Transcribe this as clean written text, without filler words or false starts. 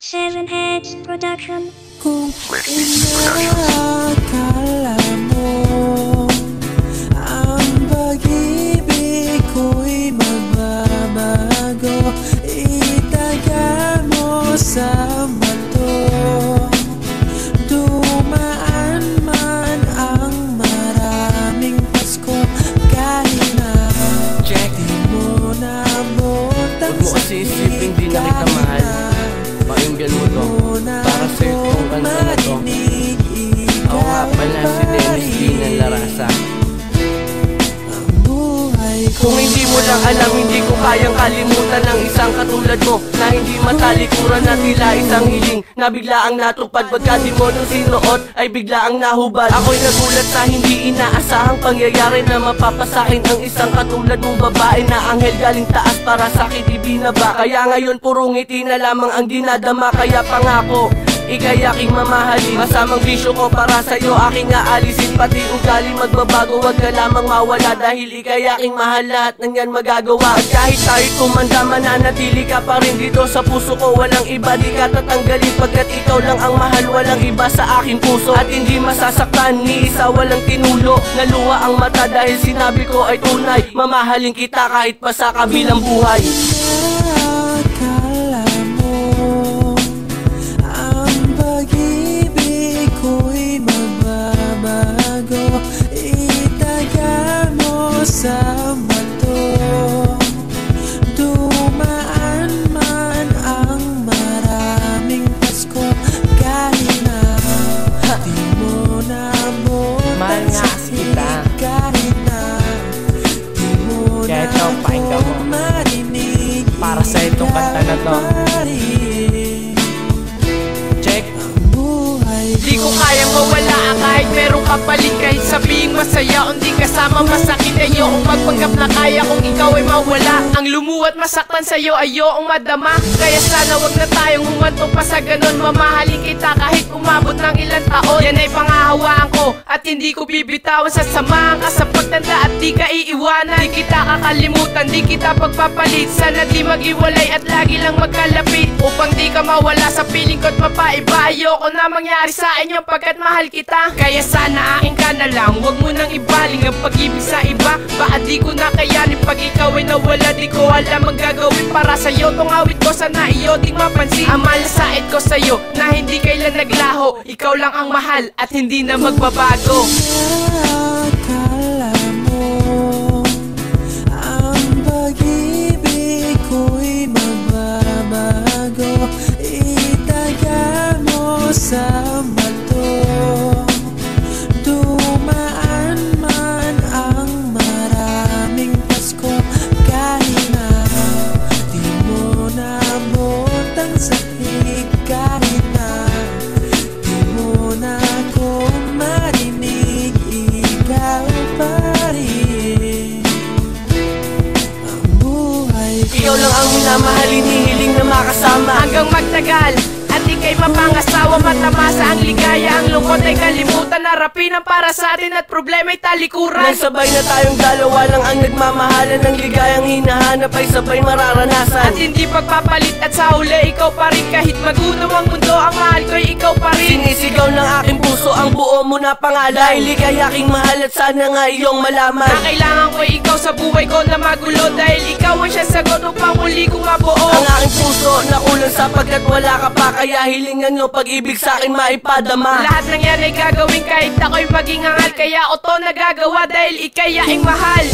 Seven Heads Production. Kung inakala mo ang pag-ibig ko'y magbabago, itaga mo sa bato. Dumaan man ang maraming Pasko, kahit na di mo nabotang Huwag mo kasi isipin di na kita mahal. Pakinggan mo to, para sa'yo itong kanta na to. Ako nga pala si Dennis D. ng Larasa. Kung hindi mo lang alam, hindi ko kayang kalimutan ang isang katulad mo, na hindi matalikuran na tila isang hiling, na biglaang natupad pagka di mo nung sinuot ay biglaang nahubad. Ako'y nagulat sa hindi inaasahang pangyayari, na mapapasakin ang isang katulad mong babae, na anghel galing taas para sa'kin ibinaba. Kaya ngayon puro ngiti na lamang ang dinadama, kaya pangako ika'y aking mamahalin. Masamang bisyo ko para sa'yo aking aalisin, pati ugali magbabago, wag ka lamang mawala, dahil ika'y aking mahal, lahat ng yan magagawa. At kahit tayo'y tumanda, mananatili ka pa rin dito sa puso ko, walang iba di ka tatanggalin, pagkat ikaw lang ang mahal, walang iba sa aking puso. At hindi masasaktan ni isa, walang tinulo, naluha ang mata dahil sinabi ko ay tunay, mamahalin kita kahit pa sa kabilang buhay. Akala mo ang pag-ibig ko'y magbabago, itaga mo sa bato. Dumaan man ang maraming Pasko, kahit na di mo Mahal nabotang nga kasi kita. kahit na di mo Kaya ito, pakinggan mo. marinig, Para sa itong kanta na to. Check. Di ko kayang mawala kahit merong kapalit, kahit sabihin masaya o di kasama masakit. Ayokong magpanggap na kaya kung ikaw ay mawala. Ang lumuwat masaktan sa'yo ayokong madama, kaya sana wag na tayong humanto pa sa ganon. Mamahalin kita kahit umabot ng ilang taon, yan ay pangahawaan ko at hindi ko bibitawan. Sasamahan ka sa pagtanda at di ka iiwanan, di kita kakalimutan, di kita pagpapalit. Sana di mag-iwalay at lagi lang magkalapit, upang di ka mawala sa piling ko't mapaiba. Ayoko na mangyari sa inyo pagkat mahal kita, kaya sana akin ka na lang, wag mo nang ibaling ang pag-ibig sa iba. Baka di ko na kayanin pag ikaw ay nawala, di ko alam ang gagawin para sa'yo. Tong awit ko sana iyo ding mapansin, ang malasait ko sa'yo na hindi kailan naglaho. Ikaw lang ang mahal at hindi na magbabago. Akala mo ang pag-ibig ko'y magbabago, itaga mo sa bato. Dumaan man ang maraming Pasko, kahit na di mo nabotang sakit, kahit na di mo na ako marinig, ikaw pa rin ang buhay ko. Ikaw lang ang minamahalin, hihiling na makasama Hanggang magtagal at ika'y mapangasawa, matamasa ang ligaya, ang lungkot ay kalimutan, harapin ang para sa atin at problema'y talikuran. nang sabay na tayong dalawa lang ang nagmamahalan, ng ligayang hinahanap ay sabay mararanasan. At hindi pagpapalit at sa huli ikaw pa rin, kahit magunaw ang mundo, ang mahal ko'y ikaw pa rin. Sinisigaw ng aking puso ang buo mo na pangalan, dahil ika'y aking mahal at sana nga iyong malaman Na kailangan ko'y ikaw sa buhay ko na magulo, dahil ikaw ang siya sagot upang muli kong mabuo. ang aking puso na kulang sapagkat wala ka pa, kaya hilingan nyo pag-ibig sa'kin maipadama. Lahat ng yan ay gagawin kahit ako'y maging angal, kaya o to nagagawa dahil ika'y aking mahal.